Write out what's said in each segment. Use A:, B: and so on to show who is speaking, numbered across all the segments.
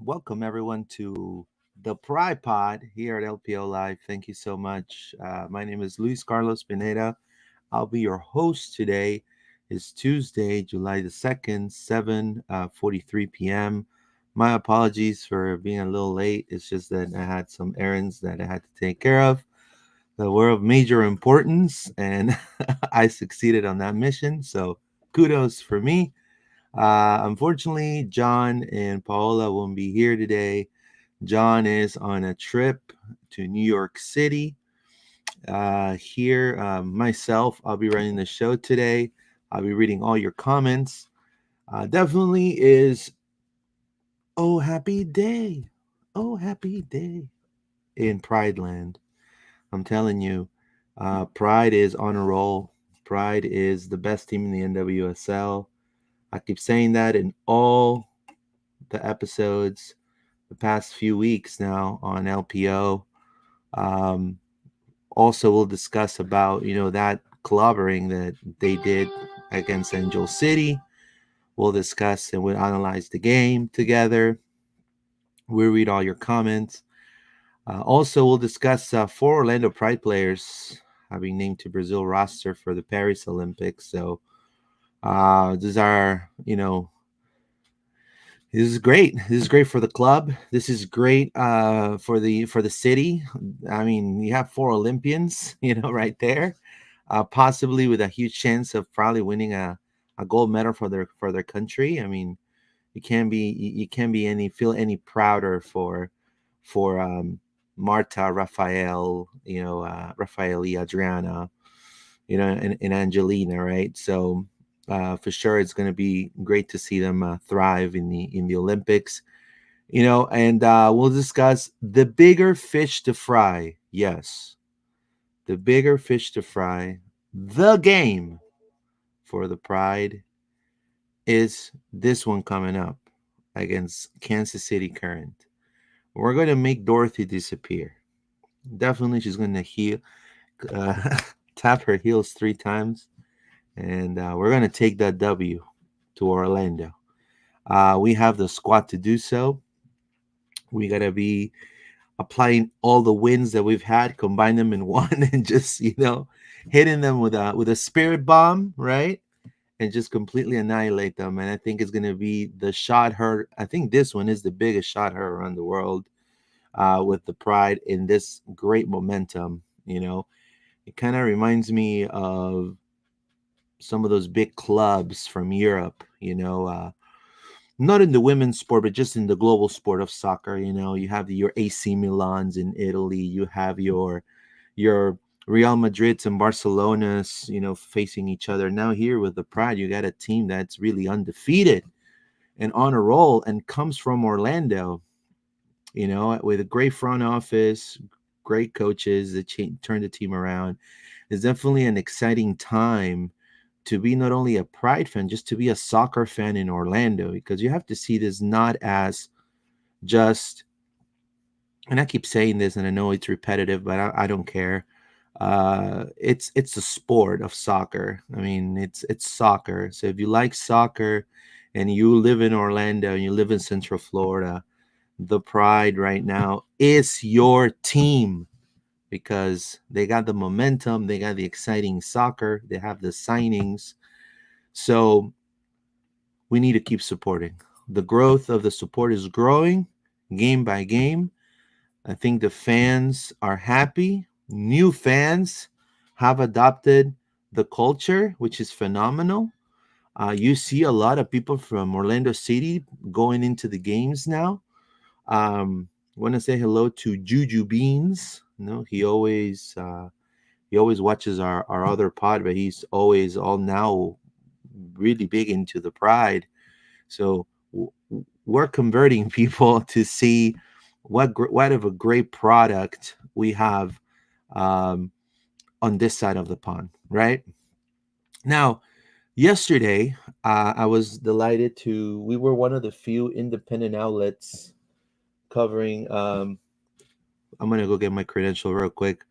A: welcome everyone to the Pride Pod here at LPO Live. Thank you so much. My name is Luis Carlos Pineda. I'll be your host today. It's Tuesday, July the 2nd, 7:43 p.m. My apologies for being a little late. It's just that I had some errands that I had to take care of that were of major importance, and I succeeded on that mission. So kudos for me. Unfortunately, John and Paola won't be here today. John is on a trip to New York City. Myself, I'll be running the show today. I'll be reading all your comments. Definitely is, oh, happy day. Oh, happy day in Pride Land. I'm telling you, Pride is on a roll. Pride is the best team in the NWSL. I keep saying that in all the episodes the past few weeks now on LPO. Um, Also, we'll discuss about that clobbering that they did against Angel City. We'll discuss and we'll analyze the game together. We'll read all your comments. Also, we'll discuss four Orlando Pride players having named to Brazil roster for the Paris Olympics. So these are this is great. This is great for the club. This is great for the city. I mean, you have four Olympians, right there, possibly with a huge chance of probably winning a gold medal for their country. I mean, you can't be any feel any prouder for Marta, Raphael, Rafaeli, Adriana, and Angelina, right? So for sure, it's going to be great to see them thrive in the Olympics. And we'll discuss the bigger fish to fry. Yes, the bigger fish to fry. The game for the Pride is this one coming up against Kansas City Current. We're going to make Dorothy disappear. Definitely, she's going to uh, tap her heels 3 times, and we're going to take that W to Orlando. We have the squad to do so. We got to be applying all the wins that we've had, combine them in one, and just hitting them with a spirit bomb, right? And just completely annihilate them. And I think it's going to be the shot heard. I think this one is the biggest shot heard around the world with the Pride in this great momentum. It kind of reminds me of some of those big clubs from Europe, not in the women's sport, but just in the global sport of soccer. You have your AC Milans in Italy, you have your Real Madrids and Barcelonas, facing each other. Now here with the Pride, you got a team that's really undefeated and on a roll and comes from Orlando, with a great front office, great coaches that turn the team around. It's definitely an exciting time to be not only a Pride fan, just to be a soccer fan in Orlando, because you have to see this not as just, and I keep saying this and I know it's repetitive, but I don't care. It's a sport of soccer. I mean, it's soccer. So if you like soccer and you live in Orlando and you live in Central Florida, the Pride right now is your team, because they got the momentum, they got the exciting soccer, they have the signings. So we need to keep supporting. The growth of the support is growing game by game. I think the fans are happy. New fans have adopted the culture, which is phenomenal. You see a lot of people from Orlando City going into the games now. I want to say hello to Juju Beans. He always watches our other pod, but he's always all now really big into the Pride. So we're converting people to see what of a great product we have um, on this side of the pond, right? Now, yesterday, I was delighted to. We were one of the few independent outlets covering. I'm gonna go get my credential real quick.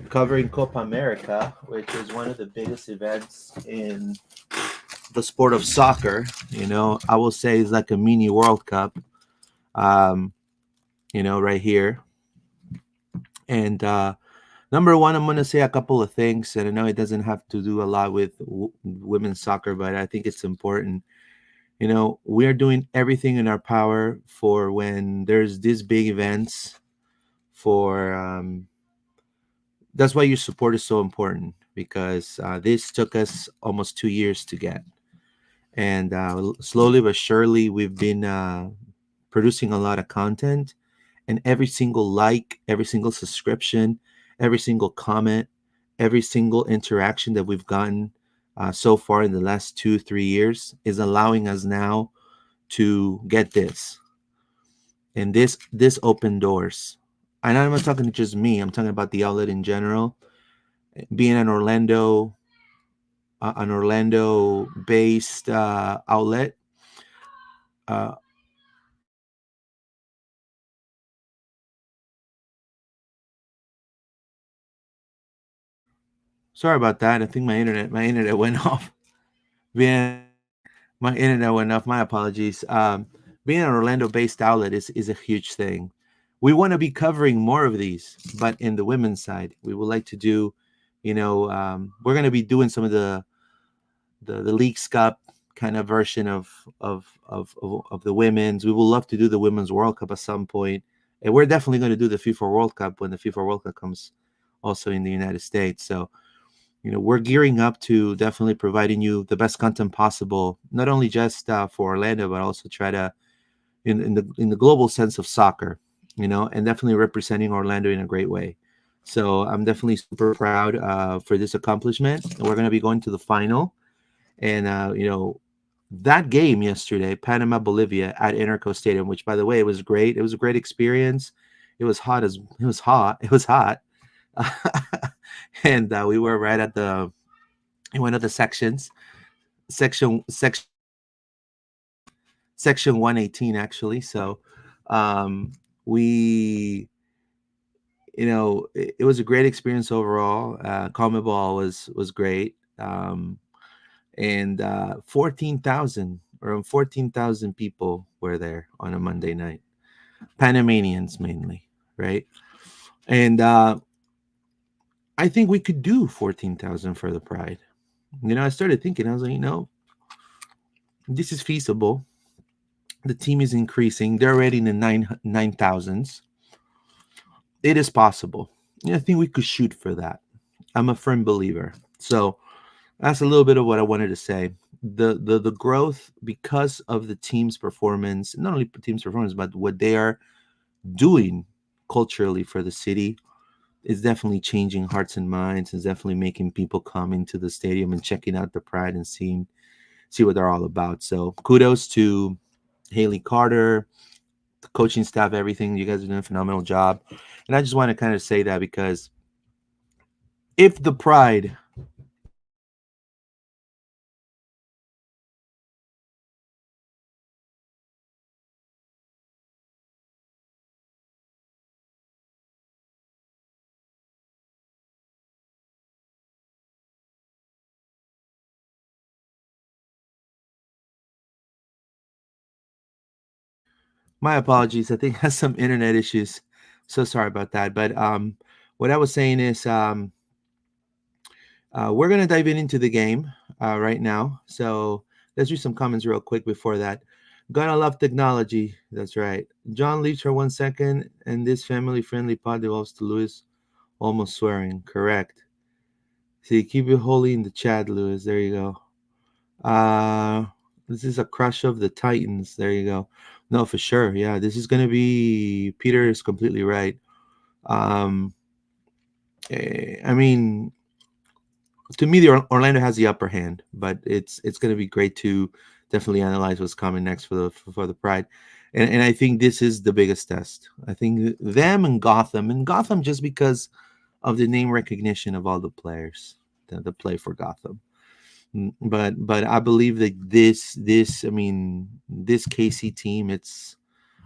A: Covering Copa America, which is one of the biggest events in the sport of soccer. I will say it's like a mini World Cup. um, right here. And number one, I'm going to say a couple of things, and I know it doesn't have to do a lot with women's soccer, but I think it's important. We are doing everything in our power for when there's these big events. For That's why your support is so important, because this took us almost 2 years to get, and slowly but surely we've been producing a lot of content, and every single like, every single subscription, every single comment, every single interaction that we've gotten so far in the last 2 3 years is allowing us now to get this, and this open doors. And I'm not talking to just me, I'm talking about the outlet in general. Being an Orlando based outlet. uh, Sorry about that. I think my internet went off. Being My internet went off. My apologies. Being an Orlando-based outlet is a huge thing. We want to be covering more of these, but in the women's side, we would like to do. We're going to be doing some of the Leagues Cup kind of version of the women's. We would love to do the Women's World Cup at some point, and we're definitely going to do the FIFA World Cup when the FIFA World Cup comes, also in the United States. So we're gearing up to definitely providing you the best content possible, not only just for Orlando, but also try to in the global sense of soccer, and definitely representing Orlando in a great way. So I'm definitely super proud for this accomplishment. And we're going to be going to the final, and that game yesterday, Panama Bolivia at Interco Stadium, which by the way, it was great. It was a great experience. It was hot. And we were right at the in one of the sections, section section section 118 actually. So we it was a great experience overall. CONMEBOL was great. And 14,000, around 14,000 people were there on a Monday night. Panamanians mainly, right? And I think we could do 14,000 for the Pride. I started thinking, I was like, this is feasible. The team is increasing. They're already in the 9,000s. It is possible. I think we could shoot for that. I'm a firm believer. So that's a little bit of what I wanted to say. The growth, because of the team's performance, not only the team's performance, but what they are doing culturally for the city, is definitely changing hearts and minds. It's definitely making people come into the stadium and checking out the Pride and see what they're all about. So kudos to Haley Carter, the coaching staff, everything. You guys are doing a phenomenal job. And I just want to kind of say that because if the Pride, my apologies, I think has some internet issues. So sorry about that. But what I was saying is we're going to dive into the game right now. So let's read some comments real quick before that. Gonna love technology. That's right. John leaves for 1 second, and this family friendly pod devolves to Lewis almost swearing. Correct. See, keep it holy in the chat, Lewis. There you go. This is a crush of the Titans. There you go. No, for sure. Yeah, this is gonna be. Peter is completely right. Um, I mean, to me, the Orlando has the upper hand, but it's gonna be great to definitely analyze what's coming next for the Pride, and I think this is the biggest test. I think them and Gotham just because of the name recognition of all the players that play for Gotham. But I believe that this KC team, it's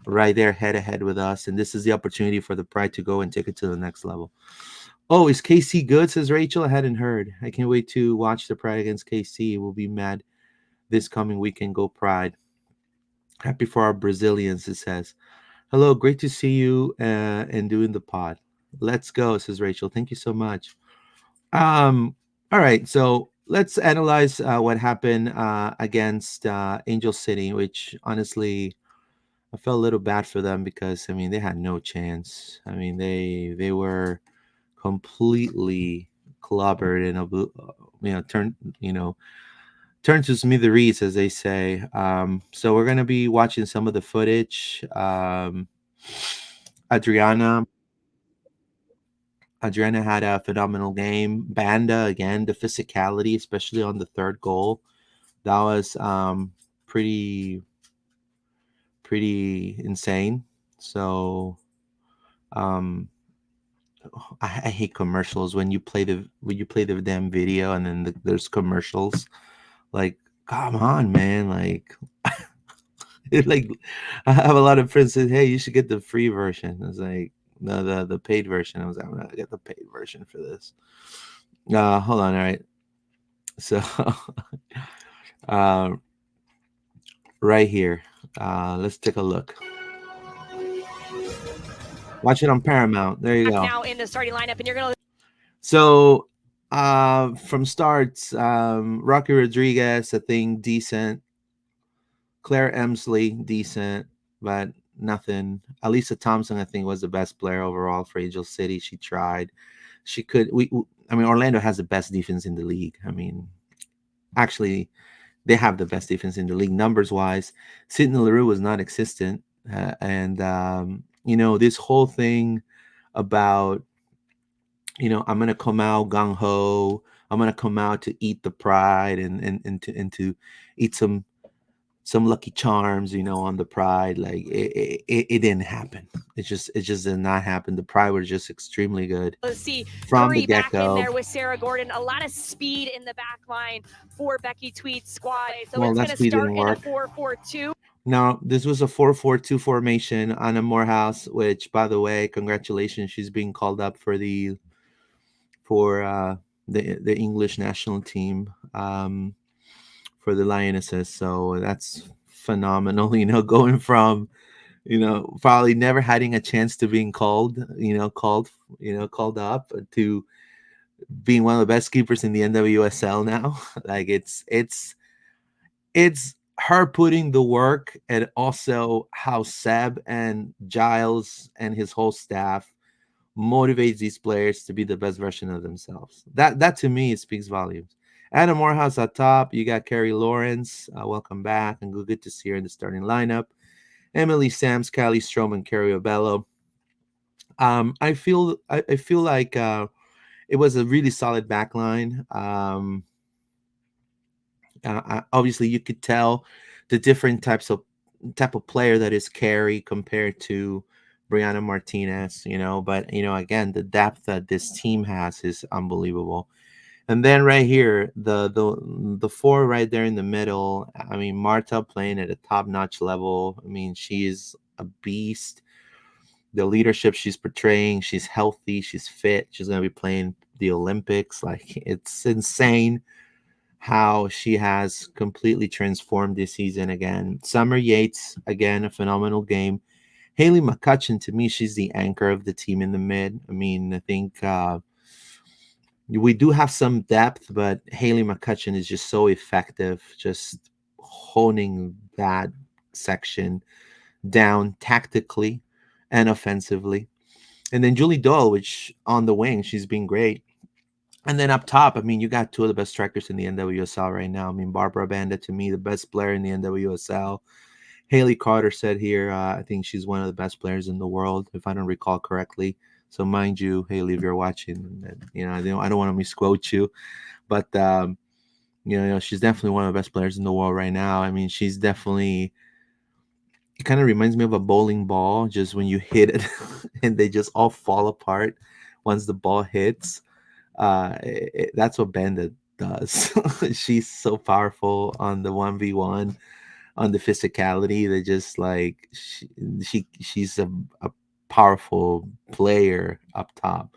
A: right there head to head with us, and this is the opportunity for the Pride to go and take it to the next level. Oh, is KC good? Says Rachel. I hadn't heard. I can't wait to watch the Pride against KC. We'll be mad this coming weekend. Go Pride. Happy for our Brazilians, it says. Hello, great to see you and doing the pod. Let's go, says Rachel. Thank you so much. All right, so let's analyze what happened against Angel City, which honestly I felt a little bad for them because I mean they had no chance. I mean they were completely clobbered and turned turn to smithereens, as they say. So we're gonna be watching some of the footage. Adriana, Adriana had a phenomenal game. Banda again, the physicality, especially on the third goal, that was pretty pretty insane. So um, I hate commercials when you play the damn video and then there's commercials. Like, come on, man! Like, like I have a lot of friends say, "Hey, you should get the free version." I was like, "No, the paid version." I was like, "I'm gonna get the paid version for this." Hold on, all right. So, uh, right here, let's take a look. Watch it on Paramount. There you go.
B: Now in the starting lineup, and you're gonna.
A: So, from starts, Rocky Rodriguez, I think decent. Claire Emsley, decent, but nothing. Elisa Thompson, I think, was the best player overall for Angel City. She tried. She could. I mean, Orlando has the best defense in the league. I mean, actually, they have the best defense in the league numbers wise. Sidney Leroux was not existent, and this whole thing about I'm gonna come out gung ho. I'm gonna come out to eat the pride and to eat some Lucky Charms, on the Pride. Like it didn't happen. It just did not happen. The Pride were just extremely good.
B: Let's see
A: From the
B: three back in
A: get-go.
B: there with Sarah Gordon. A lot of speed in the back line for Becky Tweed's squad. So
A: Well,
B: it's
A: that
B: going to
A: speed
B: start
A: didn't
B: in a
A: work.
B: 4-4-2.
A: No, this was a 4-4-2 formation. Anna Morehouse, which by the way, congratulations, she's being called up for the English national team for the Lionesses. So that's phenomenal. Going from probably never having a chance to being called up to being one of the best keepers in the NWSL now. Like it's her putting the work, and also how Seb and Giles and his whole staff motivates these players to be the best version of themselves. That to me it speaks volumes. Anna Morehouse at top. You got Carrie Lawrence. Welcome back, and good to see her in the starting lineup. Emily Sams, Callie Strom, and Carrie Obello. I feel like it was a really solid back line. Obviously, you could tell the different type of player that is Carrie compared to Brianna Martinez. But again, the depth that this team has is unbelievable. And then right here, the four right there in the middle. I mean, Marta playing at a top notch level. I mean, she is a beast. The leadership she's portraying, she's healthy, she's fit, she's going to be playing the Olympics. Like, it's insane how she has completely transformed this season again. Summer Yates, again, a phenomenal game. Haley McCutcheon, to me, she's the anchor of the team in the mid. I mean, I think we do have some depth, but Haley McCutcheon is just so effective, just honing that section down tactically and offensively. And then Julie Doyle, which on the wing, she's been great. And then up top, I mean, you got two of the best strikers in the NWSL right now. I mean, Barbara Banda, to me, the best player in the NWSL. Haley Carter said here, I think she's one of the best players in the world, if I don't recall correctly. So mind you, Haley, if you're watching, I don't want to misquote you, but she's definitely one of the best players in the world right now. I mean, she's definitely. It kind of reminds me of a bowling ball, just when you hit it and they just all fall apart once the ball hits. That's what Bandit does. She's so powerful on the 1v1, on the physicality. They just like she's a powerful player up top.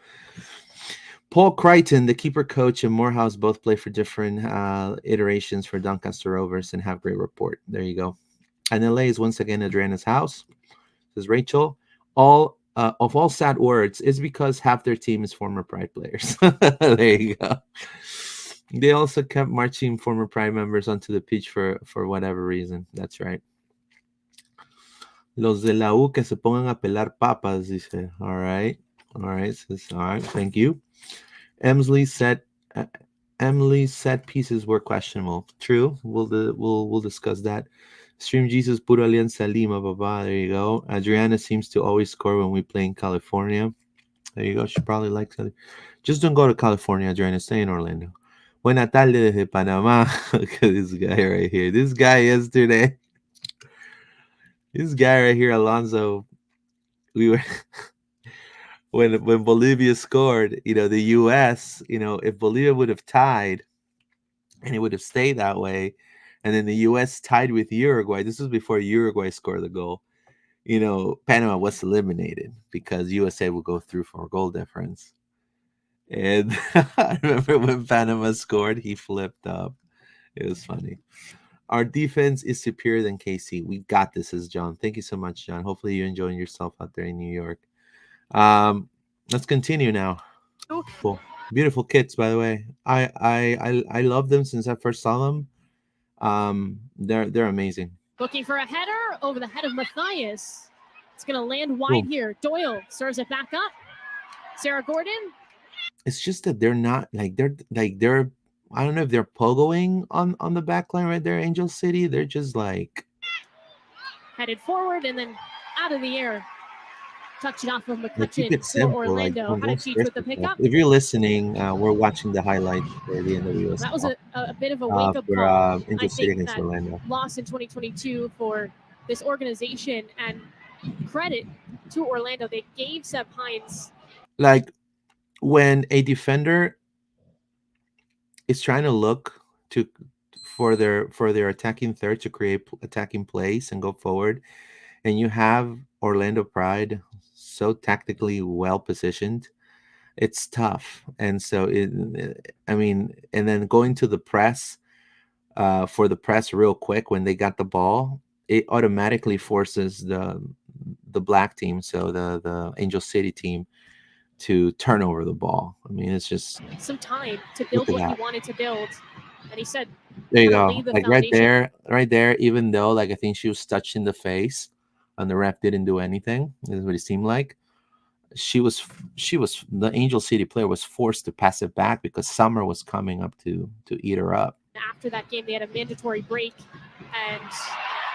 A: Paul Crichton, the keeper coach, and Morehouse both play for different iterations for Doncaster Rovers and have great report. There you go. And LA is once again Adriana's house, says Rachel. All of all sad words is because half their team is former Pride players. There you go. They also kept marching former Pride members onto the pitch for whatever reason. That's right. Los de la U que se pongan a pelar papas, dice. All right. All right. Says, all right. Thank you. Emsley said uh, Emily's set pieces were questionable. True. We'll discuss that. Stream Jesus Pura Alianza Lima, Baba. There you go. Adriana seems to always score when we play in California. There you go. She probably likes it. Just don't go to California, Adriana. Stay in Orlando. Buena tarde desde Panamá. Look at this guy right here. This guy yesterday. This guy right here, Alonso. We were when Bolivia scored. The U.S. If Bolivia would have tied, and it would have stayed that way, and then the U.S. tied with Uruguay. This was before Uruguay scored the goal. Panama was eliminated because USA would go through for a goal difference. And I remember when Panama scored, he flipped up. It was funny. Our defense is superior than KC. We got this, says John. Thank you so much, John. Hopefully you're enjoying yourself out there in New York. Let's continue now. Cool. Beautiful kits, by the way. I love them since I first saw them. They're amazing.
C: Looking for a header over the head of Matthias. It's going to land wide here. Doyle serves it back up. Sarah Gordon.
A: It's just that they're not they're I don't know if they're pogoing on the back line right there, Angel City. They're just like
C: headed forward and then out of the air. Touch it off of McCutcheon
A: keep it simple,
C: for Orlando. How to teach with the pickup.
A: If you're listening, we're watching the highlights for the NWS.
C: That was a bit of a wake-up call.
A: Angel City against Orlando.
C: Loss in 2022 for this organization, and credit to Orlando. They gave Seb Hines.
A: Like when a defender is trying to look for their attacking third to create attacking plays and go forward, and you have Orlando Pride so tactically well positioned, it's tough. And so and then going to the press for the press real quick when they got the ball, it automatically forces the black team, so the Angel City team, to turn over the ball. I mean, it's just
C: some time to build what he wanted to build. And he said,
A: there you go. Like right there, even though I think she was touched in the face and the ref didn't do anything, is what it seemed like. She was the Angel City player was forced to pass it back because Summer was coming up to eat her up.
C: After that game, they had a mandatory break, and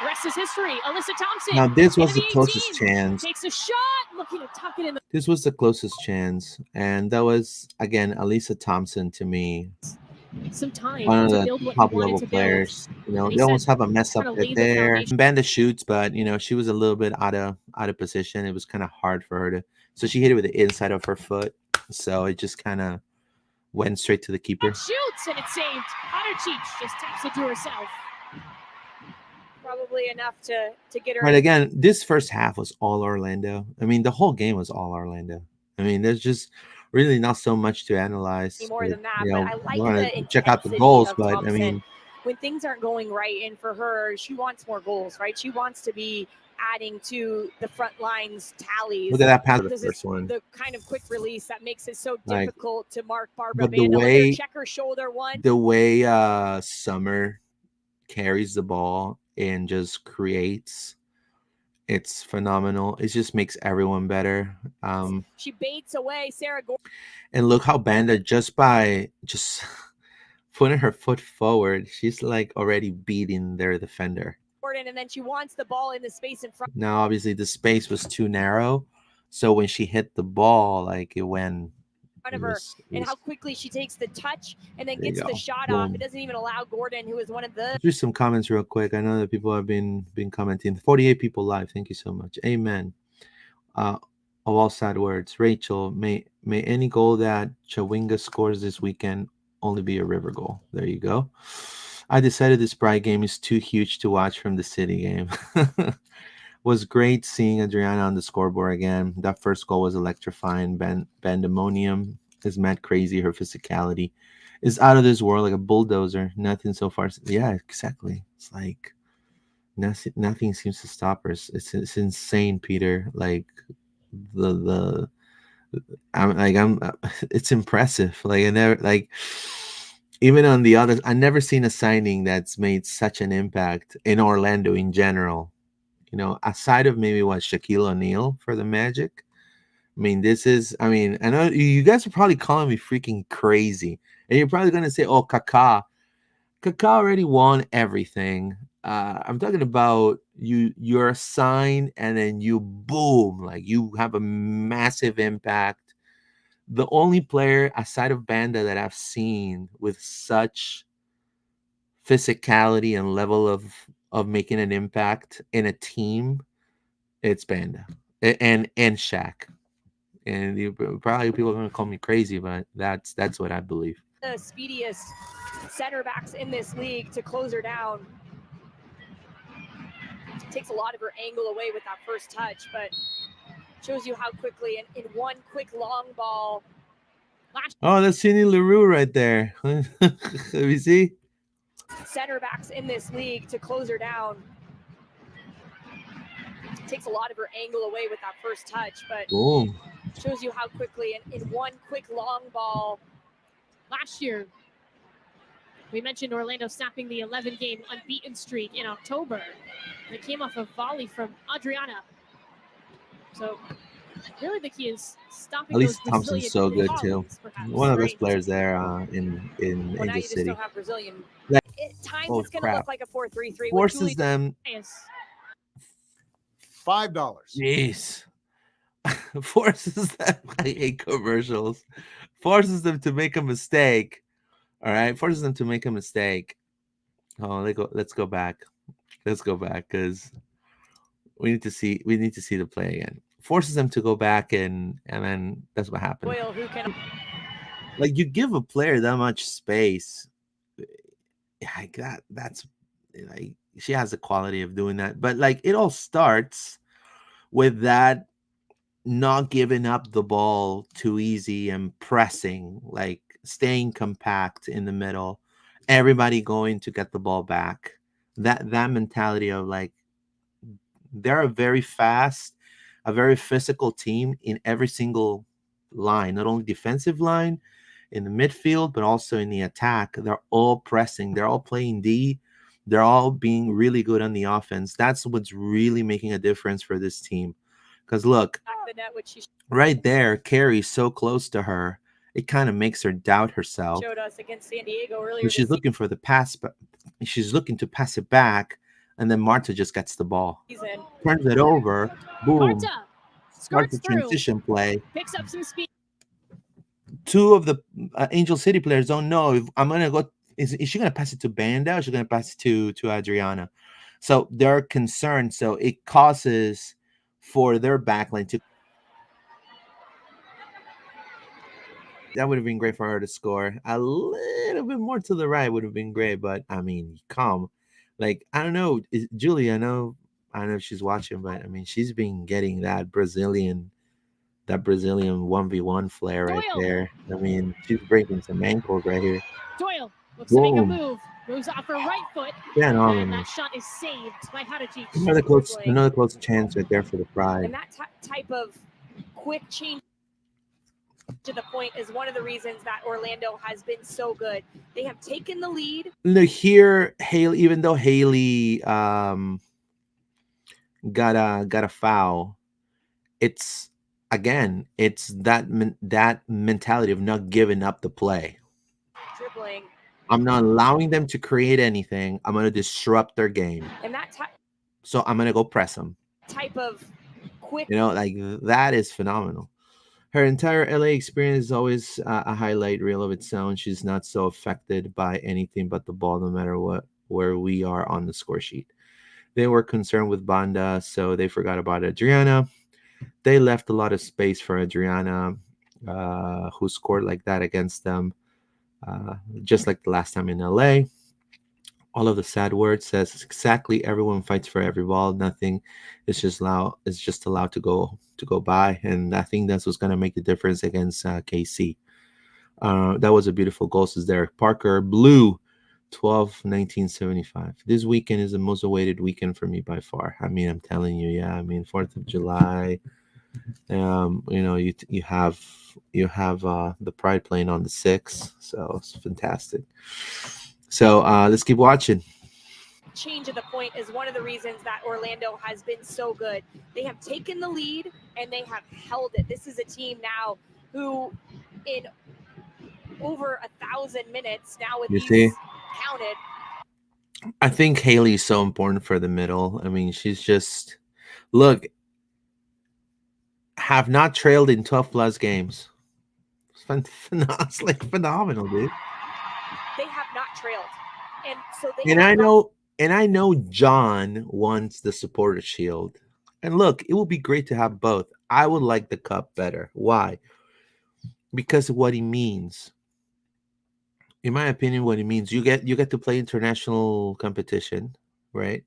C: the rest is history. Alyssa Thompson.
A: Now this was the closest chance.
C: Takes a shot, looking to tuck it in.
A: This was the closest chance, and that was again Alyssa Thompson to me.
C: Some time
A: one of
C: to
A: the
C: build what
A: top
C: he wanted
A: level
C: to
A: players.
C: build.
A: They almost have a mess up right there. Banda shoots, but she was a little bit out of position. It was kind of hard for her to. So she hit it with the inside of her foot. So it just kind of went straight to the keeper.
C: And shoots, and it's saved. Ottercheech just taps it to herself.
B: Probably enough to get her.
A: But again, this first half was all Orlando. I mean, the whole game was all Orlando. I mean, there's just really not so much to analyze.
B: More than that, but I like the
A: check out the goals, but
B: Thompson.
A: I mean,
B: when things aren't going right, and for her, she wants more goals, right? She wants to be adding to the front lines tallies.
A: Look at that pass, the first one.
B: The kind of quick release that makes it so difficult to mark Barbara
A: but
B: Banda with her checker shoulder one.
A: The way Summer carries the ball and just creates, it's phenomenal. It just makes everyone better.
B: She baits away Sarah Gordon.
A: And look how Banda, just by putting her foot forward, she's like already beating their defender.
B: And then she wants the ball in the space in front.
A: Now, obviously, the space was too narrow, so when she hit the ball, it went
B: of her, and how quickly she takes the touch and then gets the shot off. It doesn't even allow Gordon, who is one of the.
A: Just some comments real quick. I know that people have been commenting. 48 people live. Thank you so much. Amen. Of all sad words, Rachel, may any goal that Chawinga scores this weekend only be a River goal. There you go. I decided this Pride game is too huge to watch from the City game. Was great seeing Adriana on the scoreboard again. That first goal was electrifying. Bandemonium is mad crazy. Her physicality is out of this world, like a bulldozer. Nothing so far. Yeah, exactly. It's like nothing seems to stop her. It's insane, Peter. Like the I'm it's impressive. Like I never like even on the others, I never seen a signing that's made such an impact in Orlando in general. You know, aside of maybe what Shaquille O'Neal for the Magic. I mean, this is. I mean, I know you guys are probably calling me freaking crazy, and you're probably gonna say, "Oh, Kaká." Kaká already won everything. I'm talking about you're assigned and then you boom, like you have a massive impact. The only player aside of Banda that I've seen with such physicality and level of making an impact in a team, it's Banda and Shaq. And probably people are gonna call me crazy, but that's what I believe.
B: The speediest center backs in this league to close her down. Takes a lot of her angle away with that first touch, but shows you how quickly in one quick long ball.
A: Oh, that's Cindy LaRue right there. Let me see.
B: Center backs in this league to close her down. Takes a lot of her angle away with that first touch, but
A: Boom.
B: shows you how quickly in one quick long ball.
C: Last year, we mentioned Orlando snapping the 11-game unbeaten streak in October. It came off a volley from Adriana. So really the key is stopping
A: At least
C: those
A: Thompson's
C: Brazilian
A: so good too.
C: volleys, perhaps.
A: One of the best
C: Great.
A: players there in
B: Well, now
A: Angel
B: you just
A: City.
B: don't have Brazilian.
A: Like,
B: At times
A: oh
B: it's going to
A: crap!
B: look like a 4-3-3.
A: Forces them.
C: Yes.
D: $5.
A: Jeez. Forces them. I hate commercials. Forces them to make a mistake. All right. Forces them to make a mistake. Oh, let's go back. Let's go back because we need to see the play again. Forces them to go back and then that's what happened.
B: Doyle, who can
A: Like you give a player that much space, like that's like she has the quality of doing that. But like it all starts with that not giving up the ball too easy and pressing, like staying compact in the middle, everybody going to get the ball back. That mentality of like they're a very fast, a very physical team in every single line, not only defensive line, in the midfield, but also in the attack. They're all pressing, they're all playing D, they're all being really good on the offense. That's what's really making a difference for this team. Because look,
B: back the net, which she
A: right there, Carrie's so close to her, it kind of makes her doubt herself.
B: showed us against San Diego earlier.
A: So she's looking for the pass, but she's looking to pass it back, and then Marta just gets the ball,
B: season.
A: turns it over, boom,
C: Marta
A: starts the
C: skirts through,
A: transition play.
C: picks up some speed.
A: Two of the Angel City players don't know if I'm gonna go. Is she gonna pass it to Banda or is she gonna pass it to Adriana? So they're concerned. So it causes for their backline to. That would have been great for her to score. A little bit more to the right would have been great, but I mean, calm. Like I don't know, Julie. I don't know if she's watching, but I mean, she's been getting that Brazilian 1v1 flair right
C: Doyle.
A: there. I mean, she's breaking some ankles right here.
C: Doyle looks to make a
A: Boom.
C: move. Moves off her right foot.
A: Yeah, no,
C: And that shot is saved by Hadiji.
A: another close chance right there for the Pride.
B: And that type of quick change to the point is one of the reasons that Orlando has been so good. They have taken the lead.
A: Look here, Haley. Even though Haley got a foul, it's again, it's that mentality of not giving up the play.
B: Dribbling.
A: I'm not allowing them to create anything. I'm going to disrupt their game.
B: And that
A: So I'm going to go press them.
B: type of quick.
A: You know, like that is phenomenal. Her entire LA experience is always a highlight reel of its own. She's not so affected by anything but the ball, no matter where we are on the score sheet. They were concerned with Banda, so they forgot about Adriana. They left a lot of space for Adriana, who scored like that against them, just like the last time in LA. All of the sad words says exactly everyone fights for every ball. Nothing is just allowed to go by, and I think that's what's going to make the difference against KC. That was a beautiful goal. Says Derek Parker blew 1975. This weekend is the most awaited weekend for me by far. I mean, I'm telling you, yeah. I mean, 4th of July. You have the Pride playing on the 6th, so it's fantastic. So let's keep watching.
B: Change of the point is one of the reasons that Orlando has been so good. They have taken the lead and they have held it. This is a team now who, in over 1,000 minutes now with
A: You
B: these
A: see,
B: counted,
A: I think Haley's so important for the middle. I mean, she's just look have not trailed in 12 plus games. It's like phenomenal, dude.
B: they have not trailed. And so they
A: And
B: have
A: I
B: not
A: know, and I know John wants the supporter shield. And look, it would be great to have both. I would like the cup better. Why? Because of what he means. In my opinion, what it means, you get to play international competition, right?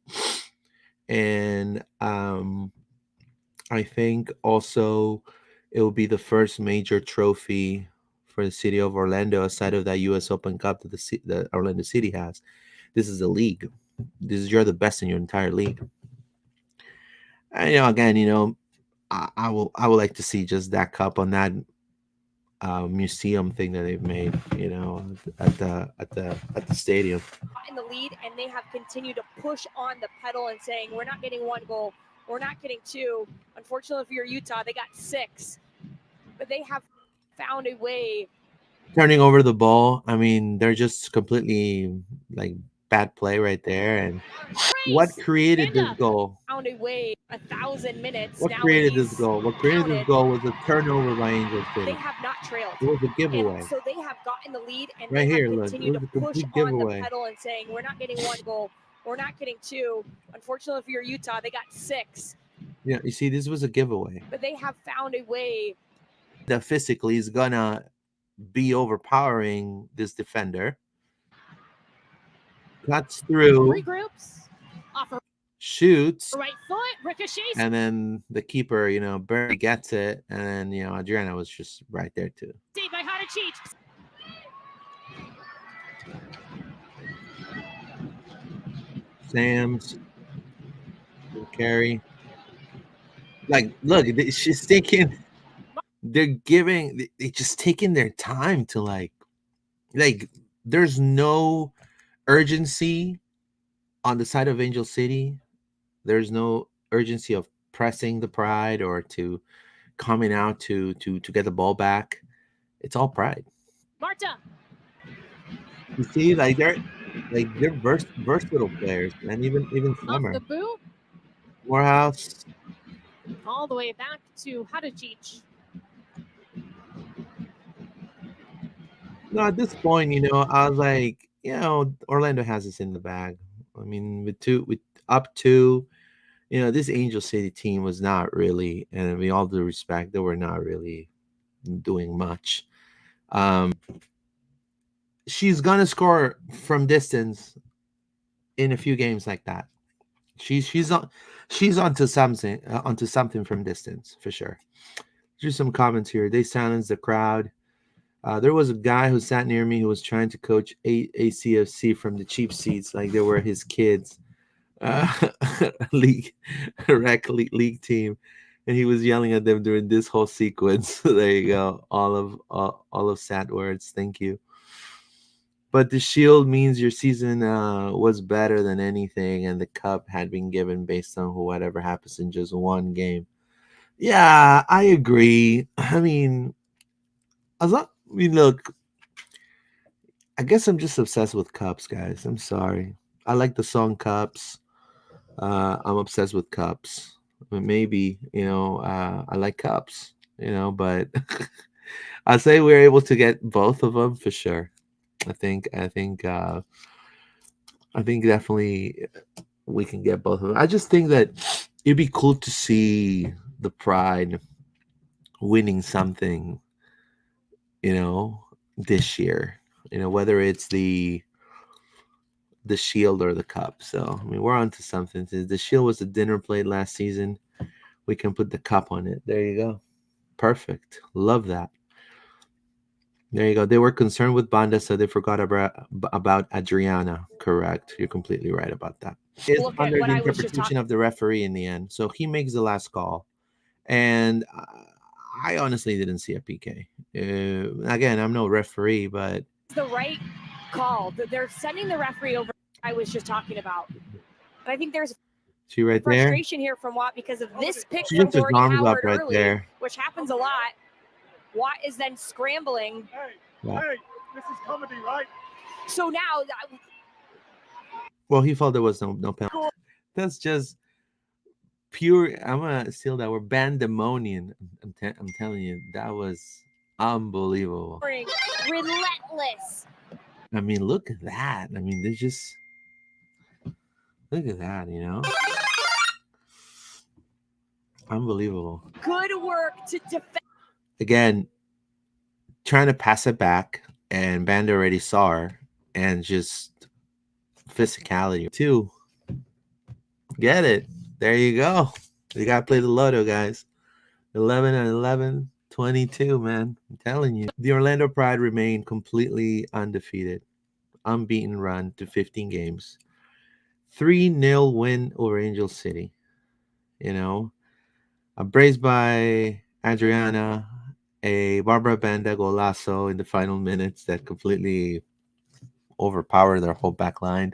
A: And I think also it will be the first major trophy for the city of Orlando aside of that U.S. Open Cup that that Orlando City has. This is a league. This is you're the best in your entire league. And, again, I would like to see just that cup on that museum thing that they've made. At the stadium.
B: in the lead and they have continued to push on the pedal and saying, we're not getting one goal, we're not getting two. Unfortunately for Utah, they got six, but they have found a way.
A: Turning over the ball. I mean, they're just completely like bad play right there. And what created this goal?
B: Found a way 1,000 minutes
A: What
B: now with
A: created this
B: these
A: goal? What created this
B: counted.
A: goal was a turnover by Angel
B: They
A: City.
B: have not trailed.
A: It was a
B: And
A: giveaway.
B: so they have gotten the lead and
A: Right
B: they
A: here,
B: have
A: look. It
B: continued
A: was
B: to
A: a
B: push
A: complete
B: on the
A: giveaway.
B: pedal and saying, we're not getting one goal, we're not getting two. Unfortunately for Utah, they got six.
A: Yeah, you see, this was a giveaway.
B: But they have found a way
A: That physically is gonna be overpowering this defender. Cuts through,
C: Regroups. Off her
A: shoots,
C: right foot. Ricochets.
A: and then the keeper, barely gets it, and then Adriana was just right there too.
C: Saved by Hadachich.
A: Sam's carry. Like, look, she's taking. They just taking their time to like. There's no urgency on the side of Angel City. There's no urgency of pressing the Pride or to coming out to get the ball back. It's all Pride.
C: Marta.
A: You see, they're versatile players, and even
C: Off
A: Summer
C: the boot.
A: Morehouse.
C: All the way back to Hadachich.
A: No, at this point, I was like, Orlando has this in the bag. I mean, with up two, this Angel City team was not really, and with all due respect, they were not really doing much. She's gonna score from distance in a few games like that. She's onto something from distance for sure. There's some comments here. They silenced the crowd. There was a guy who sat near me who was trying to coach ACFC from the cheap seats, like they were his kids. Uh, league league team, and he was yelling at them during this whole sequence. There you go, all of sad words. Thank you. But the shield means your season was better than anything, and the cup had been given based on whatever happens in just one game. Yeah, I agree. I mean, look, I guess I'm just obsessed with cups, guys. I'm sorry. I like the song Cups. I'm obsessed with cups. Maybe, I like cups, but I'd say we're able to get both of them for sure. I think definitely we can get both of them. I just think that it'd be cool to see the Pride winning something, this year. Whether it's the shield or the cup. So I mean, we're on to something. The shield was a dinner plate last season. We can put the cup on it. There you go. Perfect. Love that. There you go. They were concerned with Banda, so they forgot about Adriana. Correct. You're completely right about that. It's
B: Look at
A: under
B: what
A: the
B: I was just
A: interpretation
B: talking.
A: of the referee in the end. So he makes the last call. And I honestly didn't see a PK. Again, I'm no referee, but
B: It's the right call. They're sending the referee over. I was just talking about. But I think there's
A: see right there?
B: frustration here from Watt because of this pick
A: She
B: from
A: gets his
B: Dorothy
A: arms up
B: Howard
A: right
B: early,
A: there.
B: which happens a lot. Watt is then scrambling.
A: Yeah.
D: Hey, this is comedy, right?
B: So now,
A: Well, he felt there was no penalty. That's just pure. I'm gonna steal that word. Bandemonium. I'm telling you, that was unbelievable.
B: relentless.
A: I mean, look at that. I mean, there's just look at that. Unbelievable.
B: Good work to defend.
A: Again, trying to pass it back, and Banda already saw her, and just physicality too. Get it? There you go. You gotta play the lotto, guys. 11 and 11, 22, man. I'm telling you. The Orlando Pride remain completely undefeated, unbeaten run to 15 games. 3-0 win over Angel City. A brace by Adriana, a Barbara Banda golazo in the final minutes that completely overpowered their whole back line,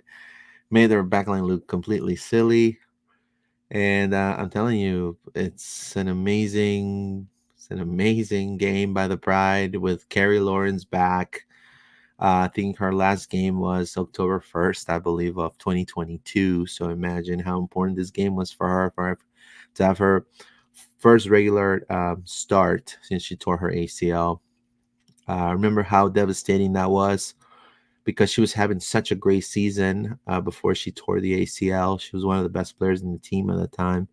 A: made their back line look completely silly. And I'm telling you, it's an amazing game by the Pride with Carrie Lawrence back. I think her last game was October 1st, I believe, of 2022. So imagine how important this game was for her, to have her first regular start since she tore her ACL. Remember how devastating that was, because she was having such a great season before she tore the ACL. She was one of the best players in the team at the time.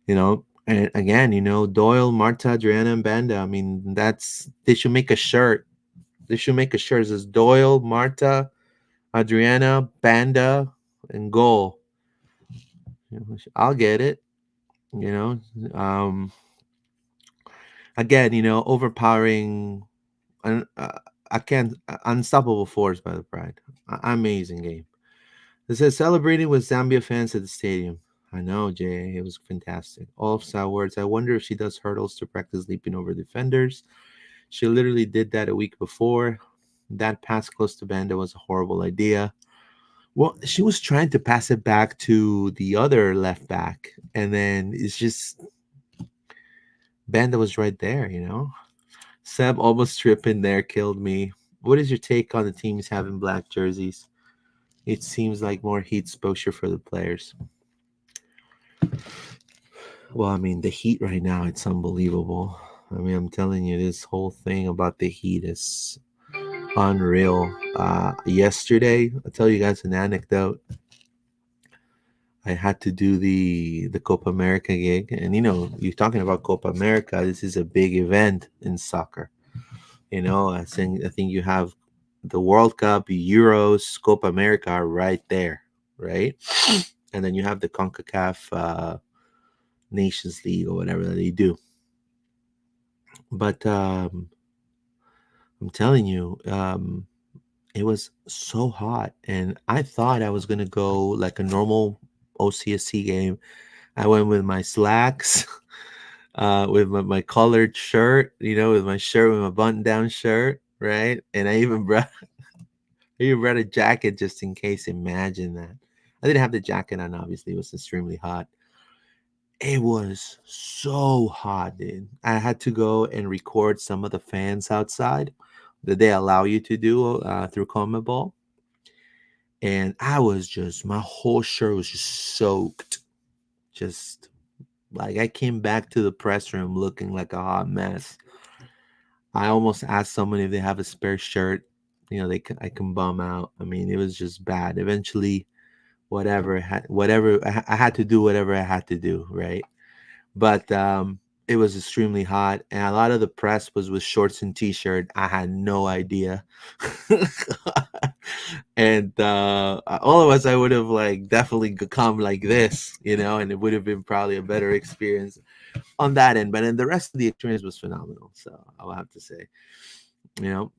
A: And again, Doyle, Marta, Adriana, and Banda. I mean, they should make a shirt. They should make a shirt. It says Doyle, Marta, Adriana, Banda, and goal. I'll get it. Um, Again, overpowering, I can't unstoppable force by the Pride. Amazing game. It says celebrating with Zambia fans at the stadium. I know, Jay. It was fantastic. All of words. I wonder if she does hurdles to practice leaping over defenders. She literally did that a week before. That pass close to Banda was a horrible idea. Well, she was trying to pass it back to the other left back, and then it's just Banda was right there. Seb almost tripping there killed me. What is your take on the teams having black jerseys? It seems like more heat exposure for the players. Well, I mean, the heat right now, it's unbelievable. I mean, I'm telling you, this whole thing about the heat is unreal. Yesterday, I'll tell you guys an anecdote. I had to do the Copa America gig, and you're talking about Copa America. This is a big event in soccer. I think you have the World Cup, Euros, Copa America are right there, right? And then you have the CONCACAF Nations League or whatever that they do. But I'm telling you, it was so hot, and I thought I was gonna go like a normal OCSC game. I went with my slacks, with my colored shirt, with my button-down shirt, right? And I even brought a jacket just in case. Imagine that. I didn't have the jacket on, obviously. It was extremely hot. It was so hot, dude. I had to go and record some of the fans outside that they allow you to do through CONMEBOL. And my whole shirt was just soaked. Just like I came back to the press room looking like a hot mess. I almost asked someone if they have a spare shirt. I can bum out. I mean, it was just bad. Eventually, I had to do whatever I had to do, right? But it was extremely hot, and a lot of the press was with shorts and t-shirt. I had no idea. And all of us, I would have like definitely come like this, and it would have been probably a better experience on that end. But then the rest of the experience was phenomenal, so I'll have to say. You know,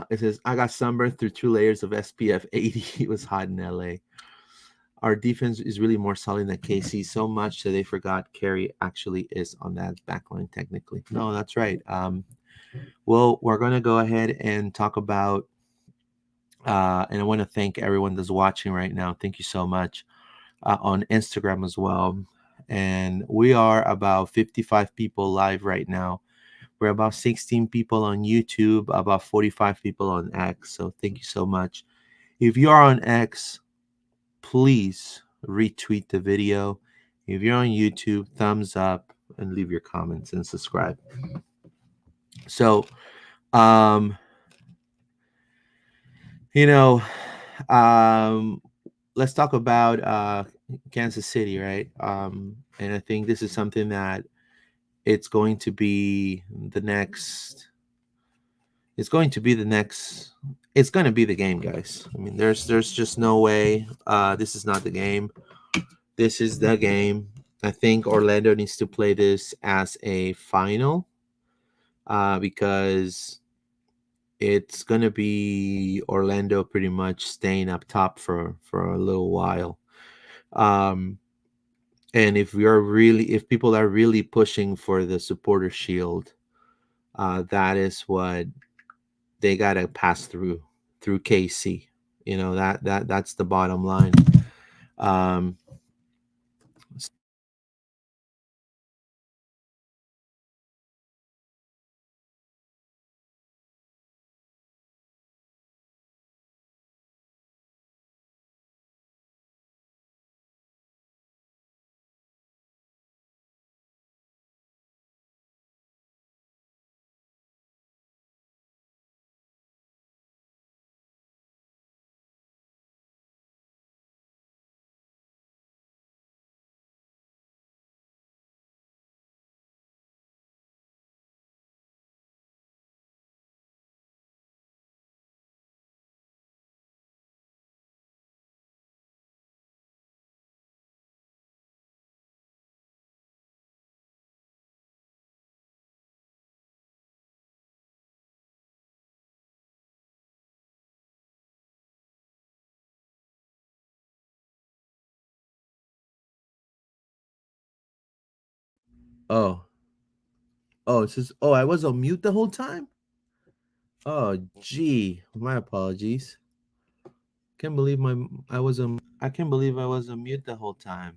A: it says I got sunburned through 2 layers of SPF 80. It was hot in LA. Our defense is really more solid than KC, so much that they forgot Carey actually is on that backline technically. No, that's right. Well, we're going to go ahead and talk about, and I want to thank everyone that's watching right now. Thank you so much on Instagram as well. And we are about 55 people live right now. We're about 16 people on YouTube, about 45 people on X. So thank you so much. If you are on X, please retweet the video. If you're on YouTube, thumbs up and leave your comments and subscribe. So, um, you know, um, let's talk about Kansas City, right? And I think this is something that it's going to be the next. It's going to be the next. It's going to be the game, guys. I mean, there's just no way. This is not the game. This is the game. I think Orlando needs to play this as a final because it's going to be Orlando pretty much staying up top for a little while. Um, and if people are really pushing for the supporter shield, that is what they got to pass through KC. That's the bottom line. Um, oh, oh, it says, oh, I was on mute the whole time. Oh, gee, my apologies. Can't believe I can't believe I was on mute the whole time.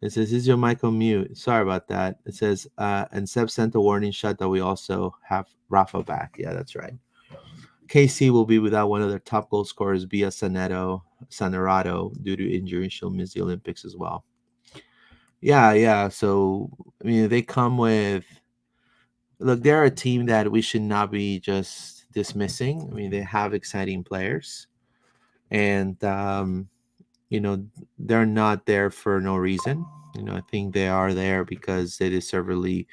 A: It says, is your mic on mute? Sorry about that. It says, and Seb sent a warning shot that we also have Rafa back. Yeah, that's right. KC will be without one of their top goal scorers, Bia Sanerato, due to injury. She'll miss the Olympics as well. Yeah, yeah. So, I mean, they come with, look, they're a team that we should not be just dismissing. I mean, they have exciting players. And, they're not there for no reason. I think they are there because they deservedly,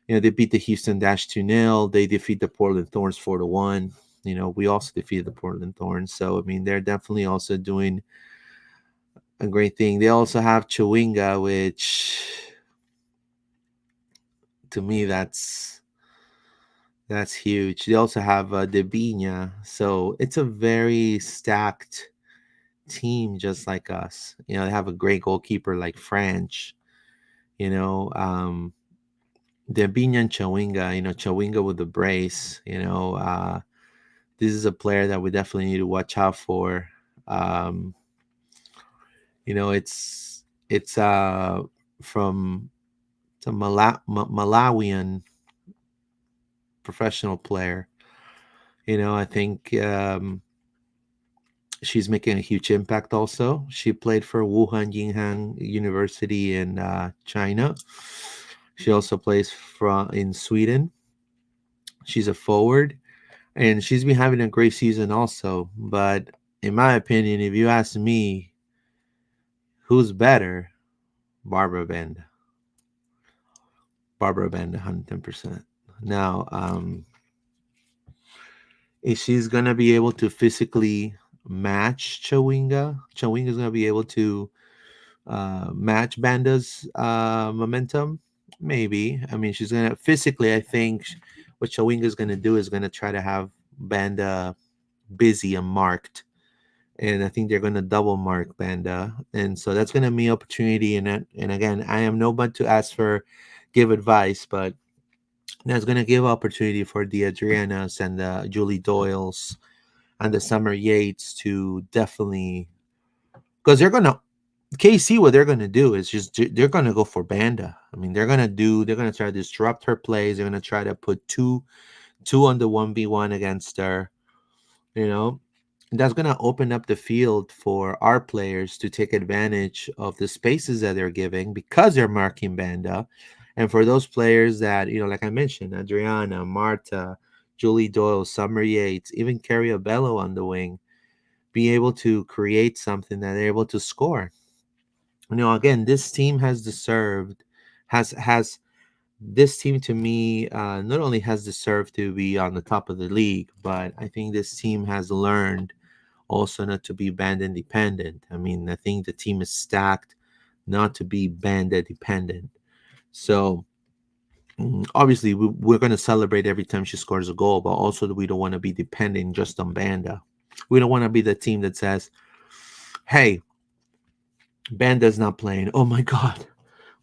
A: they beat the Houston Dash 2-0. They defeat the Portland Thorns 4-1. We also defeated the Portland Thorns. So, I mean, they're definitely also doing a great thing. They also have Chewinga, which to me, that's huge. They also have Debinha. So it's a very stacked team just like us. They have a great goalkeeper like French. You know, Debinha and Chawinga. Chawinga with the brace. This is a player that we definitely need to watch out for. Um, it's from the Malawian professional player. I think she's making a huge impact also. She played for Wuhan Yinghang University in China. She also plays in Sweden. She's a forward, and she's been having a great season also. But in my opinion, if you ask me, who's better? Barbara Bend. Barbara Bend, 110%. Now, if she's gonna be able to physically match Chawinga's gonna be able to match Banda's momentum. Maybe. I mean, she's gonna physically. I think what Chawinga is going to do is going to try to have Banda busy and marked. And I think they're going to double mark Banda. And so that's going to be opportunity. And again, I am no one to ask for give advice, but that's going to give opportunity for the Adrianas and the Julie Doyles and the Summer Yates to definitely, because they're going to, KC, what they're going to do is just they're going to go for Banda. I mean, they're going to try to disrupt her plays. They're going to try to put two on the 1v1 against her, you know. That's going to open up the field for our players to take advantage of the spaces that they're giving because they're marking Banda. And for those players that, like I mentioned, Adriana, Marta, Julie Doyle, Summer Yates, even Carrie Bello on the wing, be able to create something that they're able to score. Again, this team has deserved, has this team to me not only has deserved to be on the top of the league, but I think this team has learned also not to be band independent. I mean, I think the team is stacked not to be band dependent. So obviously we're going to celebrate every time she scores a goal, but also we don't want to be dependent just on Banda. We don't want to be the team that says, hey, Banda's not playing. Oh my God,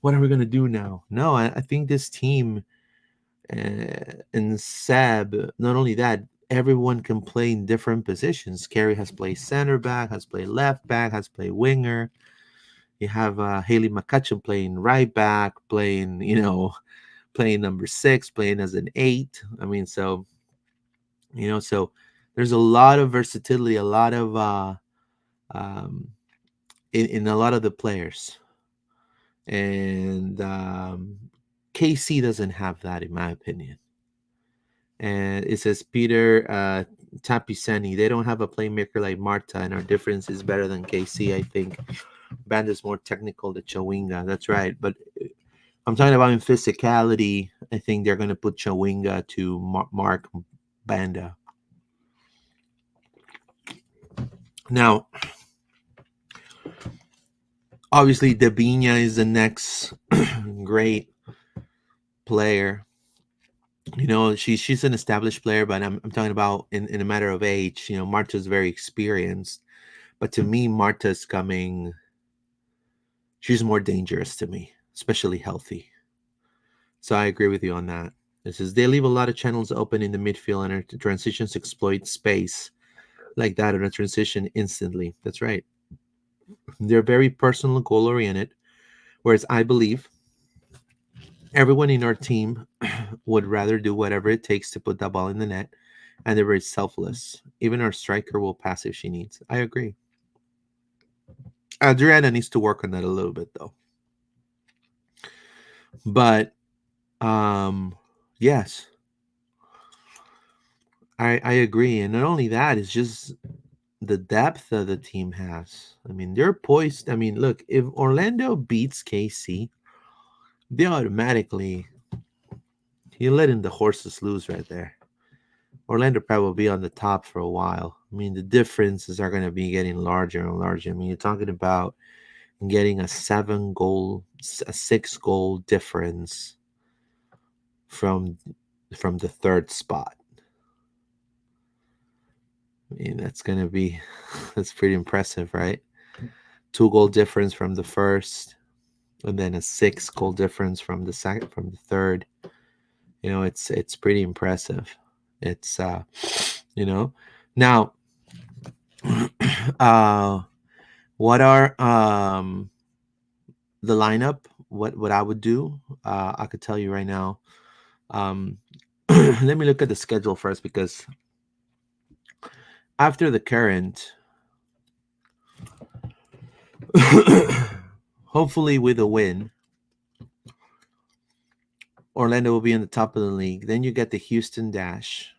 A: what are we going to do now? No, I think this team and Seb, not only that, everyone can play in different positions. Carrie has played center back, has played left back, has played winger. You have Haley McCutcheon playing right back, playing number 6, playing as an 8. I mean, so there's a lot of versatility, a lot of um, in a lot of the players, and KC doesn't have that, in my opinion. And it says Peter Tapisani, they don't have a playmaker like Marta, and our difference is better than KC. I think Band is more technical than Chawinga. That's right. But I'm talking about in physicality. I think they're going to put Chawinga to mark Banda. Now, obviously, Dabinia is the next great player. She's an established player, but I'm talking about in a matter of age. Marta's very experienced, but to me, Marta's coming. She's more dangerous to me, especially healthy. So I agree with you on that. It says they leave a lot of channels open in the midfield, and our transitions exploit space like that in a transition instantly. That's right. They're very personal, goal oriented, whereas I believe everyone in our team would rather do whatever it takes to put that ball in the net, and they're very selfless. Even our striker will pass if she needs. I agree. Adriana needs to work on that a little bit, though. But yes, I agree. And not only that, it's just the depth that the team has. I mean, they're poised. I mean, look, if Orlando beats KC, they automatically, you're letting the horses loose right there. Orlando probably will be on the top for a while. I mean, the differences are going to be getting larger and larger. I mean, you're talking about getting a 6-goal difference from the third spot. I mean, that's pretty impressive, right? 2-goal difference from the first, and then a 6-goal difference from the third. It's pretty impressive. It's now what are the lineup? What I would do? I could tell you right now. Let me look at the schedule first, because after the current, hopefully with a win, Orlando will be in the top of the league. Then you get the Houston Dash,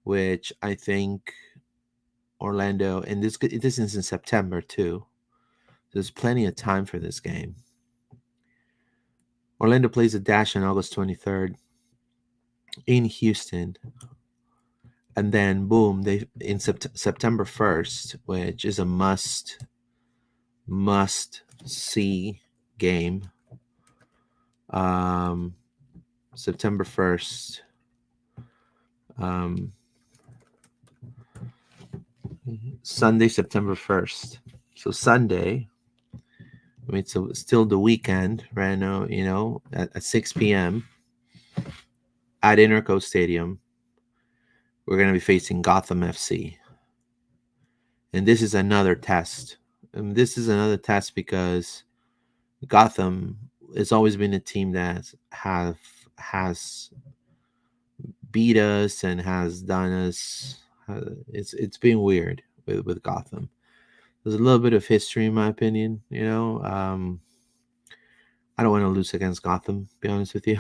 A: which I think Orlando, and this is in September too. There's plenty of time for this game. Orlando plays the Dash on August 23rd in Houston. And then boom, they in September 1st, which is a must see game. September 1st, Um, Sunday, September 1st. So Sunday, I mean, it's still the weekend right now, at 6 p.m. at Interco Stadium. We're going to be facing Gotham FC. And this is another test. And this is another test because Gotham has always been a team that has beat us and has done us. It's been weird with Gotham. There's a little bit of history, in my opinion. I don't want to lose against Gotham. Be honest with you,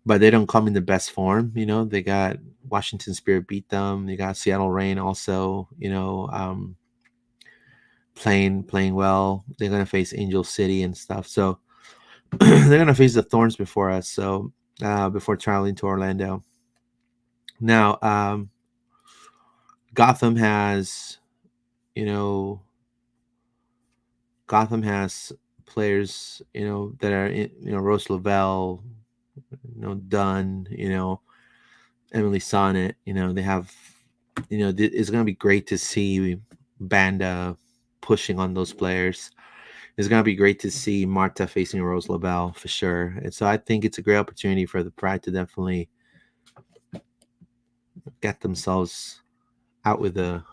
A: but they don't come in the best form. They got Washington Spirit beat them. They got Seattle Rain also. Playing well. They're gonna face Angel City and stuff. So they're gonna face the Thorns before us. So before traveling to Orlando. Now, Gotham has, you know, Gotham has players, that are, Rose Lavelle, Dunn, Emily Sonnet, they have, it's going to be great to see Banda pushing on those players. It's going to be great to see Marta facing Rose Lavelle for sure. And so I think it's a great opportunity for the Pride to definitely get themselves out with a,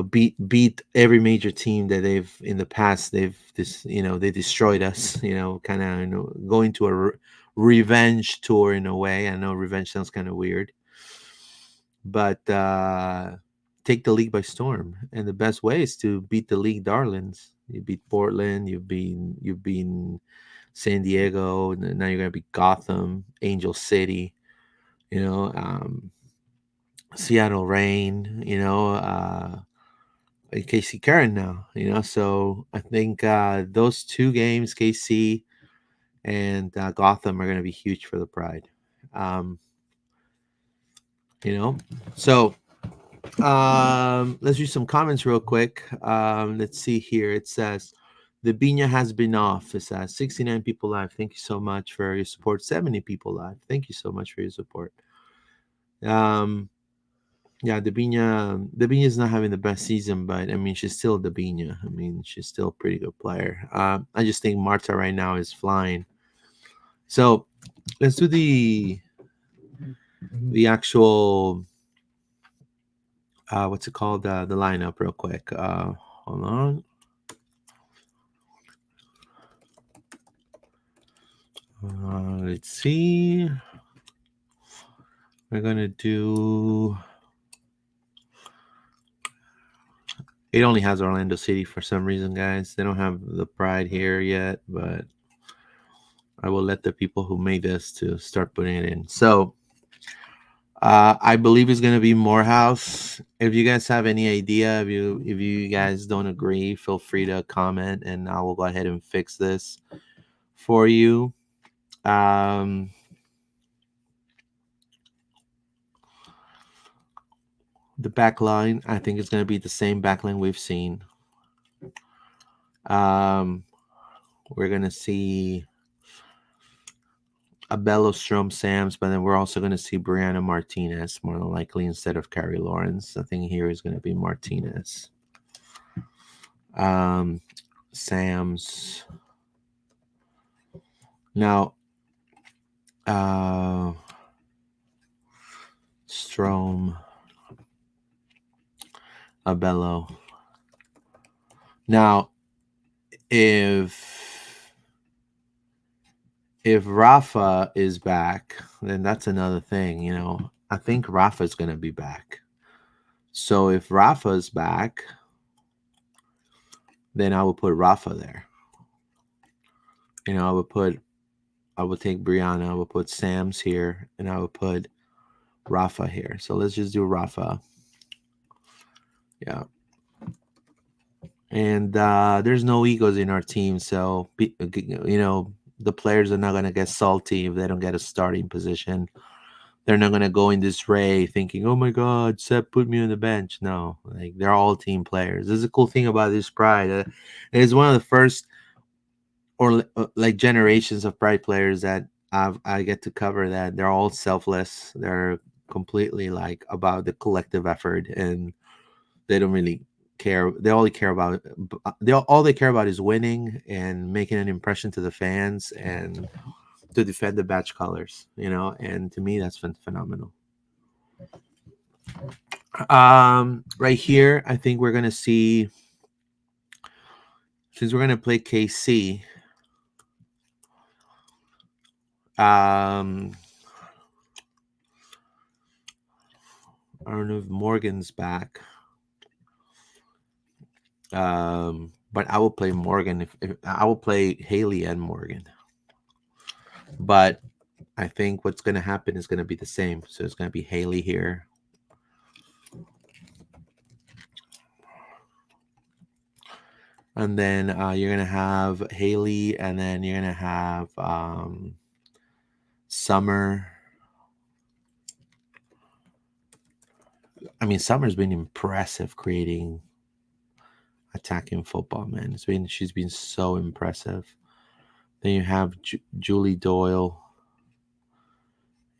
A: beat every major team that they've in the past. They destroyed us, kind of, going to a revenge tour in a way. I know revenge sounds kind of weird, but take the league by storm. And the best way is to beat the league darlings. You beat Portland, you've been San Diego, and now you're gonna beat Gotham, Angel City, Seattle Rain, KC Karen now, So I think those two games, KC and Gotham, are going to be huge for the Pride. So let's do some comments real quick. Let's see here. It says the Bina has been off. It says 69 people live. Thank you so much for your support. 70 people live. Thank you so much for your support. Yeah, the Bina is not having the best season, but I mean, she's still the Bina. I mean, she's still a pretty good player. I just think Marta right now is flying. So let's do the actual what's it called, the lineup real quick. Hold on. Let's see. We're gonna do. It only has Orlando City for some reason, guys. They don't have the Pride here yet, but I will let the people who made this to start putting it in. So I believe it's going to be Morehouse. If you guys have any idea, if you guys don't agree, feel free to comment, and I will go ahead and fix this for you. The back line, I think it's going to be the same back line we've seen. We're going to see Abello, Strom, Sams, but then we're also going to see Brianna Martinez more than likely instead of Carrie Lawrence. I think here is going to be Martinez. Sams. Now, Strom, Abello. Now, if Rafa is back, then that's another thing, I think Rafa's going to be back. So if Rafa's back, then I would put Rafa there. I would take Brianna, I would put Sam's here, and I would put Rafa here. So let's just do Rafa. Yeah. And there's no egos in our team, so the players are not going to get salty if they don't get a starting position. They're not going to go in this ray thinking, oh my God, Seth put me on the bench. No, like, they're all team players. This is a cool thing about this Pride. It is one of the first, or like, generations of Pride players that I get to cover that. They're all selfless. They're completely like about the collective effort, and they don't really care. They only care about all they care about is winning and making an impression to the fans and to defend the badge colors. And to me, that's phenomenal. Right here, I think we're gonna see, since we're gonna play KC. I don't know if Morgan's back. But I will play Morgan if I will play Haley and Morgan. But I think what's going to happen is going to be the same. So it's going to be Haley here. And then you're going to have Haley, and then you're going to have Summer. I mean, Summer's been impressive creating attacking football, man. She's been so impressive. Then you have Julie Doyle.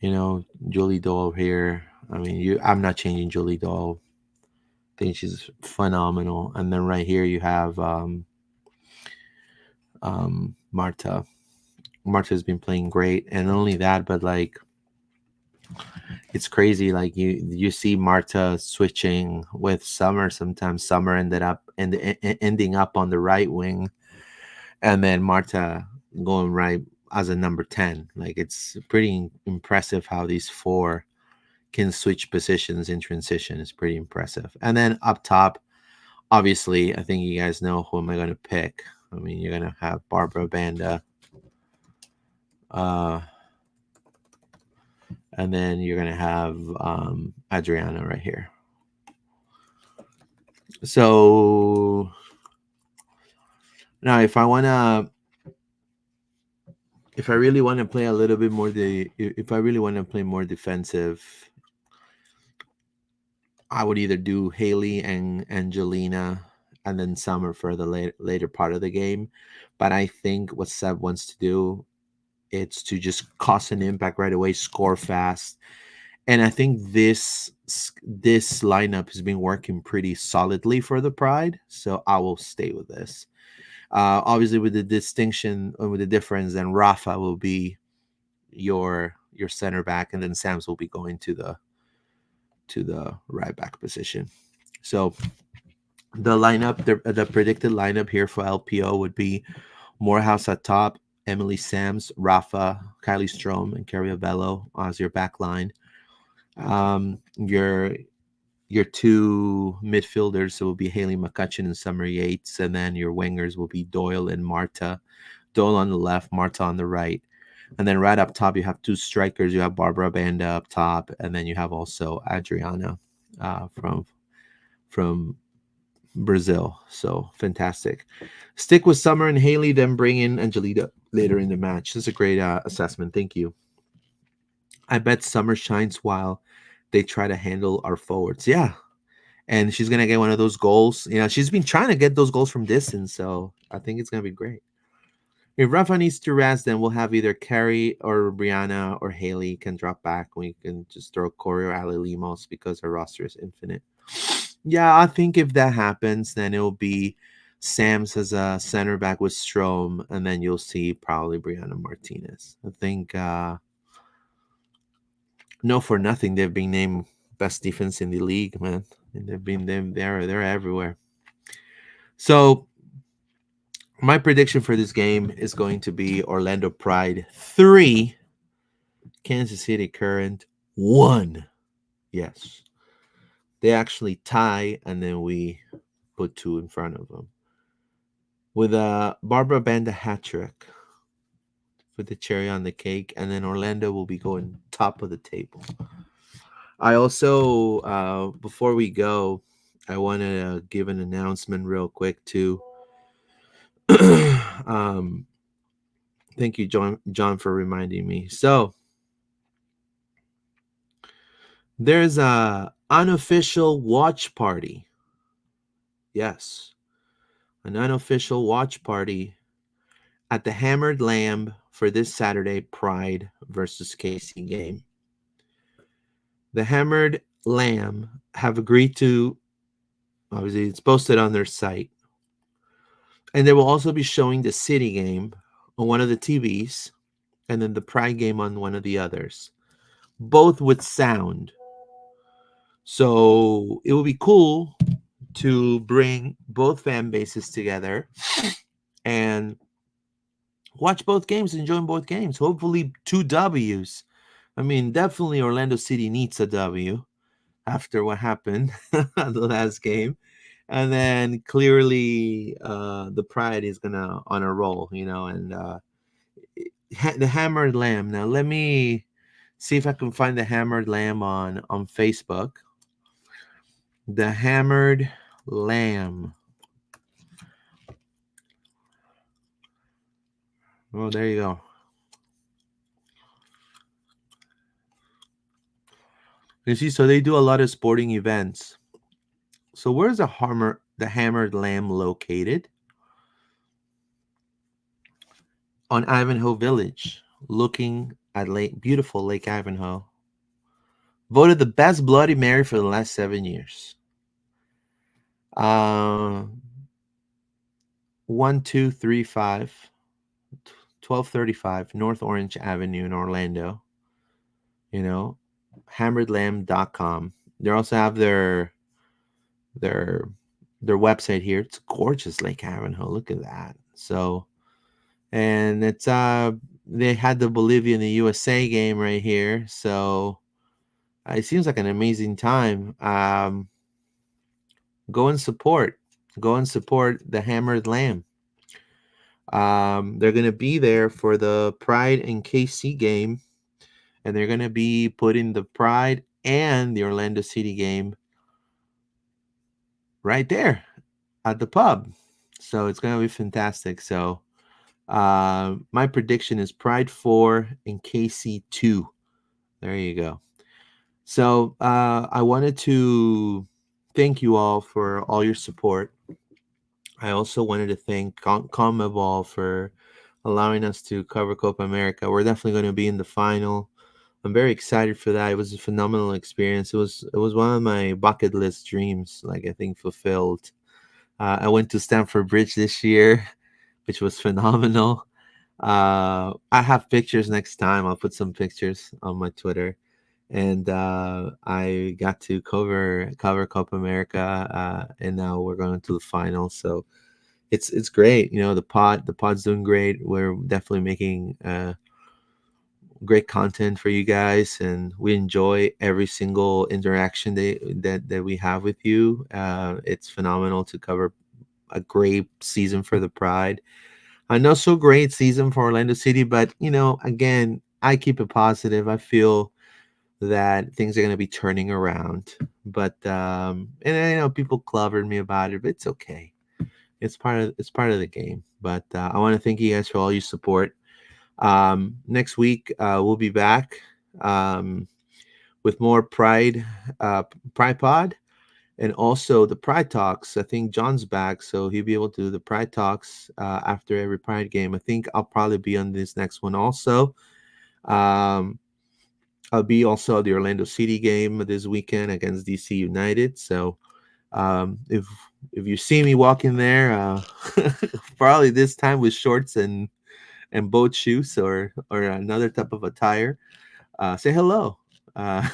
A: Julie Doyle here. I mean, I'm not changing Julie Doyle. I think she's phenomenal. And then right here you have Marta. Marta's been playing great, and not only that, but like it's crazy. Like you see Marta switching with Summer. Sometimes Summer ending up on the right wing, and then Marta going right as a number 10. Like it's pretty impressive how these four can switch positions in transition. Is pretty impressive. And then up top, obviously, I think you guys know who am I going to pick. I mean, you're going to have Barbara Banda. And then you're going to have Adriana right here. So now if I really want to play a little bit more if I really want to play more defensive, I would either do Haley and Angelina and then Summer for the later part of the game. But I think what Seb wants to do, it's to just cause an impact right away, score fast. And I think this lineup has been working pretty solidly for the Pride. So I will stay with this. Obviously, with the distinction and with the difference, then Rafa will be your center back, and then Sam's will be going to the right back position. So the lineup, the predicted lineup here for LPO would be Morehouse at top, Emily Sams, Rafa, Kylie Strom, and Carrie Bello as your back line. Your two midfielders will be Haley McCutcheon and Summer Yates, and then your wingers will be Doyle and Marta. Doyle on the left, Marta on the right. And then right up top, you have two strikers. You have Barbara Banda up top, and then you have also Adriana from Brazil. So fantastic. Stick with Summer and Haley, then bring in Angelita later in the match. This is a great assessment. Thank you. I bet Summer shines while they try to handle our forwards. Yeah. And she's going to get one of those goals. She's been trying to get those goals from distance, so I think it's going to be great. If Rafa needs to rest, then we'll have either Carrie or Brianna or Haley can drop back. We can just throw Corey or Ali Limos because our roster is infinite. Yeah, I think if that happens, then it'll be Sam's as a center back with Strom, and then you'll see probably Brianna Martinez. I think, no for nothing, they've been named best defense in the league, man. And they've been they're everywhere. So my prediction for this game is going to be Orlando Pride 3, Kansas City Current 1. Yes. They actually tie, and then we put 2 in front of them. With a Barbara Banda hat trick with the cherry on the cake, and then Orlando will be going top of the table. I also, before we go, I want to give an announcement real quick too. Thank you, John, for reminding me. So there's a unofficial watch party. Yes, an unofficial watch party at the Hammered Lamb for this Saturday Pride versus KC game. The Hammered Lamb have agreed to, obviously, it's posted on their site. And they will also be showing the City game on one of the TVs and then the Pride game on one of the others, both with sound. So it will be cool to bring both fan bases together and watch both games, enjoy both games. Hopefully, two W's. I mean, definitely Orlando City needs a W after what happened the last game. And then clearly the Pride is gonna on a roll, and the Hammered Lamb. Now let me see if I can find the Hammered Lamb on Facebook. The Hammered Lamb. Oh, there you go. You see, so they do a lot of sporting events. So where's the Hammered Lamb located? On Ivanhoe Village, looking at beautiful Lake Ivanhoe. Voted the best Bloody Mary for the last 7 years. 1235 North Orange Avenue in Orlando. Hammeredlamb.com. They also have their website here. It's gorgeous Lake Ivanhoe. Look at that. So, and it's they had the Bolivia and the USA game right here. So it seems like an amazing time. Go and support the Hammered Lamb. They're going to be there for the Pride and KC game, and they're going to be putting the Pride and the Orlando City game right there at the pub. So it's going to be fantastic. So my prediction is Pride 4 and KC 2. There you go. So I wanted to thank you all for all your support. I also wanted to thank CONMEBOL for allowing us to cover Copa America. We're definitely going to be in the final. I'm very excited for that. It was a phenomenal experience. It was one of my bucket list dreams, like I think fulfilled. I went to Stamford Bridge this year, which was phenomenal. I have pictures next time. I'll put some pictures on my Twitter. And I got to cover Copa America, and now we're going to the final. So it's great. The pod's doing great. We're definitely making great content for you guys, and we enjoy every single interaction that we have with you. It's phenomenal to cover a great season for the Pride. A not so great season for Orlando City, but again, I keep it positive. I feel that things are going to be turning around, but and people clobbered me about it, but it's okay. It's part of the game. But I want to thank you guys for all your support. Next week we'll be back with more Pride Pod, and also the Pride Talks. I think John's back, so he'll be able to do the Pride Talks after every Pride game. I think I'll probably be on this next one also. I'll be also at the Orlando City game this weekend against DC United. So if you see me walking there, probably this time with shorts and boat shoes or another type of attire, say hello. I'm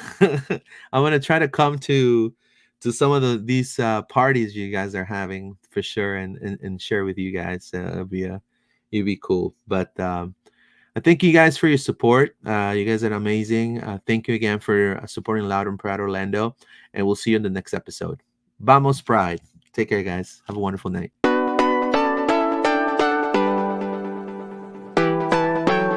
A: gonna try to come to some of these parties you guys are having for sure, and share with you guys. It'll be cool. But I thank you guys for your support. You guys are amazing. Thank you again for supporting Loud and Proud Orlando, and we'll see you in the next episode. Vamos Pride. Take care, guys. Have a wonderful night.